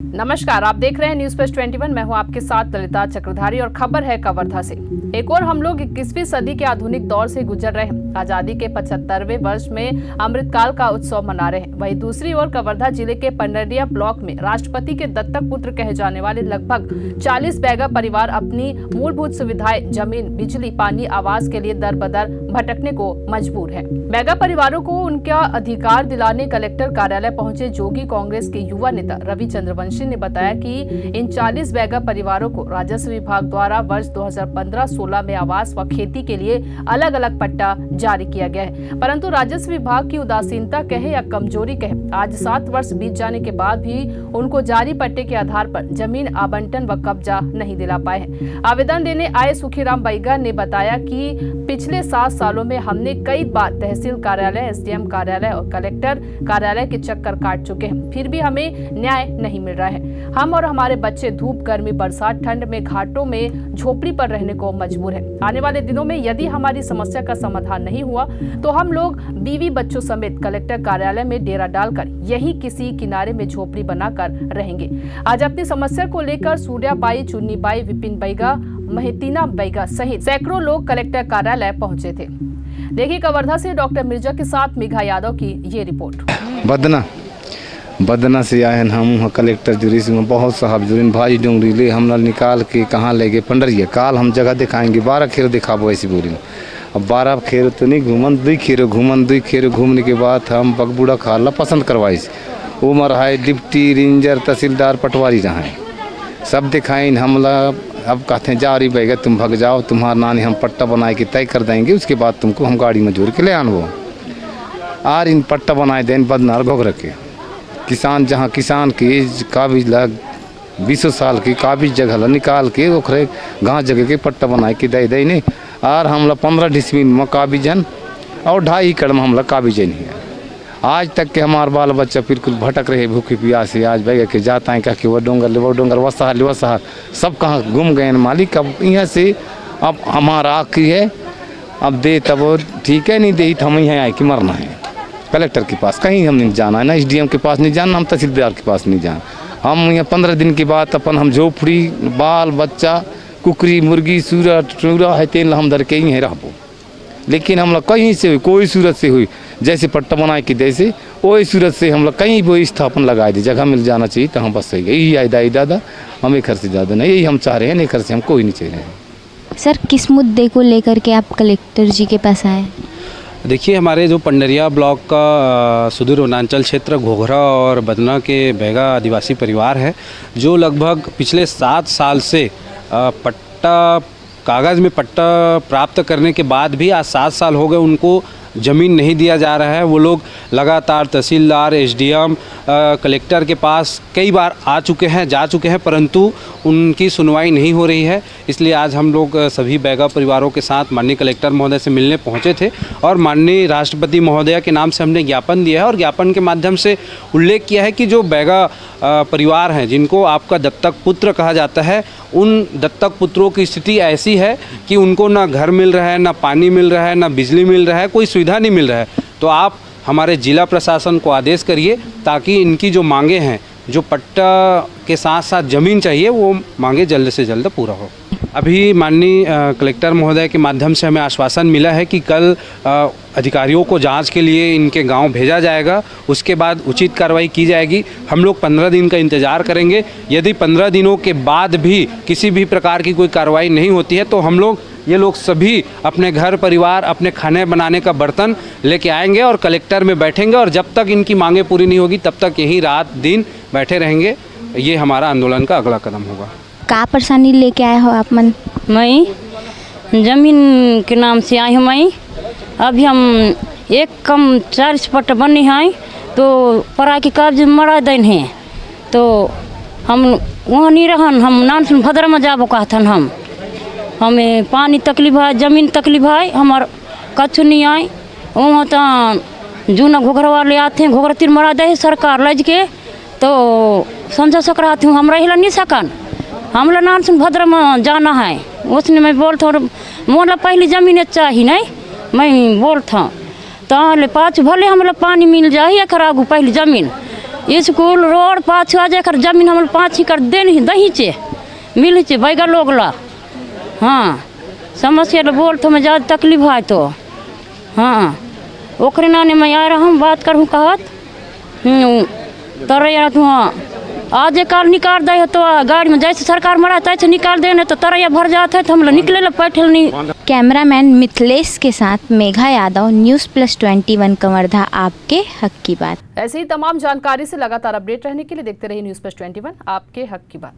नमस्कार, आप देख रहे हैं न्यूज प्लस 21। मैं हूं आपके साथ ललिता चक्रधारी और खबर है कवर्धा से। एक और हम लोग 21वीं सदी के आधुनिक दौर से गुजर रहे हैं। आजादी के 75वें वर्ष में अमृतकाल का उत्सव मना रहे हैं। वहीं दूसरी ओर कवर्धा जिले के पंडरिया ब्लॉक में राष्ट्रपति के दत्तक पुत्र कहे जाने वाले लगभग 40 बैगा परिवार अपनी मूलभूत सुविधाएं जमीन, बिजली, पानी, आवास के लिए दर बदर भटकने को मजबूर है। बैगा परिवारों को उनका अधिकार दिलाने कलेक्टर कार्यालय पहुंचे जोगी कांग्रेस के युवा नेता रविचंद्र वंशी ने बताया कि इन 40 बैगा परिवारों को राजस्व विभाग द्वारा वर्ष 2015-16 में आवास व खेती के लिए अलग अलग पट्टा जारी किया गया है, परंतु राजस्व विभाग की उदासीनता कहे या कमजोरी कहे, आज 7 वर्ष बीत जाने के बाद भी उनको जारी पट्टे के आधार पर जमीन आवंटन व कब्जा नहीं दिला पाए हैं। आवेदन देने आए सुखीराम बैगा ने बताया कि पिछले 7 सालों में हमने कई बार तहसील कार्यालय, एसडीएम कार्यालय और कलेक्टर कार्यालय के चक्कर काट चुके हैं, फिर भी हमें न्याय नहीं मिल रहा है। हम और हमारे बच्चे धूप, गर्मी, बरसात, ठंड में घाटों में झोपड़ी पर रहने को मजबूर है। आने वाले दिनों में यदि हमारी समस्या का समाधान नहीं हुआ तो हम लोग बीवी बच्चों समेत कलेक्टर कार्यालय में डेरा डालकर यही किसी किनारे में झोपड़ी बनाकर रहेंगे। आज अपनी समस्या को लेकर सूर्याबाई, चुन्नीबाई, विपिन बैगा, महतीना बैगा सहित सैकड़ों लोग कलेक्टर कार्यालय पहुंचे थे। देखिए कवर्धा से डॉक्टर मिर्जा के साथ मेघा यादव की ये रिपोर्ट। बदना से आए हैं हम कलेक्टर जुरी से बहुत साहब जुरीन भाई डोंगरी ले हम निकाल के कहाँ ले गए पंडरिया। काल हम जगह दिखाएंगे 12 खेर दिखाबो ऐसी बोली। अब 12 खेर तो नहीं घूमन, 2 खेर घूमने के बाद हम बगबूढ़ा खाला पसंद करवाई। उमर है डिप्टी रेंजर, तहसीलदार, पटवारी रहा सब दिखाएं हमला। अब कहते हैं जा रही बैगा तुम भग जाओ, तुम्हारा नानी हम पट्टा बना के तय कर देंगे, उसके बाद तुमको हम गाड़ी में जोड़ के ले आनबो। आर इन पट्टा बनाए दें बदनार घोघर के किसान, जहाँ किसान की काबिज लग 20 साल की काबिज जगह निकाल के ओखरे गाँव जगह के पट्टा बनाए के दे नहीं। और हमला 15 डिसमिल में काबिजन और 2.5 एकड़ में हमला काबिजन ही है। आज तक के हमारे बाल बच्चा बिल्कुल भटक रहे भूखे प्यासे। आज बैग के जाता है कह वो डोंगर वसहार सब कहाँ घूम गए मालिक। अब यहाँ से अब हमारा आखिरी है, अब दे तब ठीक है, नहीं दे तो हम यहाँ आए कि मरना है। कलेक्टर के पास कहीं हम नहीं जाना है, ना एसडीएम के पास नहीं जाना, हम तहसीलदार के पास नहीं जाना। हम यहाँ 15 दिन के बाद अपन हम झोपड़ी, बाल बच्चा, कुकरी, मुर्गी, सूरा है तेल हम धर के ही है रहबो। लेकिन हम लोग कहीं से हुई, कोई सूरत से हुई, जैसे पट्टा बनाए कि जैसे वही सूरत से हम लोग कहीं भी स्थापन लगाए दी, जगह मिल जाना चाहिए तो हम बस सही यही आए दाई दादा, हमें घर से ज़्यादा नहीं, यही हम चाह रहे हैं, नहीं घर से हम कोई नहीं चाह रहे हैं। सर किस मुद्दे को लेकर के आप कलेक्टर जी के पास आए? देखिए, हमारे जो पंडरिया ब्लॉक का सुदूर वनांचल क्षेत्र घोघरा और बदना के बैगा आदिवासी परिवार है, जो लगभग पिछले 7 साल से पट्टा कागज़ में पट्टा प्राप्त करने के बाद भी आज 7 साल हो गए उनको ज़मीन नहीं दिया जा रहा है। वो लोग लगातार तहसीलदार, एसडीएम, कलेक्टर के पास कई बार आ चुके हैं, जा चुके हैं, परंतु उनकी सुनवाई नहीं हो रही है। इसलिए आज हम लोग सभी बैगा परिवारों के साथ माननीय कलेक्टर महोदय से मिलने पहुंचे थे और माननीय राष्ट्रपति महोदय के नाम से हमने ज्ञापन दिया है और ज्ञापन के माध्यम से उल्लेख किया है कि जो बैगा परिवार हैं जिनको आपका दत्तक पुत्र कहा जाता है, उन दत्तक पुत्रों की स्थिति ऐसी है कि उनको ना घर मिल रहा है, ना पानी मिल रहा है, ना बिजली मिल रहा है, कोई सुविधा नहीं मिल रहा है। तो आप हमारे जिला प्रशासन को आदेश करिए ताकि इनकी जो मांगे हैं, जो पट्टा के साथ साथ ज़मीन चाहिए, वो मांगे जल्द से जल्द पूरा हो। अभी माननीय कलेक्टर महोदय के माध्यम से हमें आश्वासन मिला है कि कल अधिकारियों को जांच के लिए इनके गांव भेजा जाएगा, उसके बाद उचित कार्रवाई की जाएगी। हम लोग 15 दिन का इंतज़ार करेंगे। यदि 15 दिनों के बाद भी किसी भी प्रकार की कोई कार्रवाई नहीं होती है तो हम लोग ये लोग सभी अपने घर परिवार, अपने खाने बनाने का बर्तन लेके आएंगे और कलेक्टर में बैठेंगे और जब तक इनकी मांगे पूरी नहीं होगी तब तक यहीं रात दिन बैठे रहेंगे। ये हमारा आंदोलन का अगला कदम होगा। क्या परेशानी लेके आए हो आप? मैं जमीन के नाम से आई हूँ। मैं अभी हम एक कम 40 पट्टा बनी हैं तो परा की कब्ज मरा दिन है तो हम वहाँ नहीं रहन, हम नानसन भद्र में जाबो कहथन। हमें पानी तकलीफ है, जमीन तकलीफ है, हमार कछु नहीं आए। वहाँ तो जूना घोघरा वाले आते हैं, घोघरा तीर मरा दे सरकार लज के तो समझा सकराती हूँ, हम रह नहीं सकन, हमला नानसन भद्र में जाना है। उसने मैं बोलता हूँ मोला पहले ज़मीन चाहिए नहीं, मैं बोलता तो पाँच भले हमला पानी मिल जाए या करागू पहले ज़मीन स्कूल रोड पाँच आ जाकर जमीन हम 5 एकड़ देन दही चे मिल चे बैगा लोग ला। हाँ समस्या तो बोल तो मैं ज़्यादा तकलीफ है तो हाँ ओकरे नाने मैं आ रहा हूँ बात करूँ कहत तरैया तो हाँ आज काल निकाल दे तो गाड़ी में जैसे सरकार मरा तैसे निकाल देने तो तरैया भर जाता है तो हम लोग निकले ला बैठल नहीं। कैमरामैन मिथिलेश के साथ मेघा यादव, News+21 कवर्धा, आपके हक की बात। ऐसी ही तमाम जानकारी से लगातार अपडेट रहने के लिए देखते रहिए News+21, आपके हक की बात।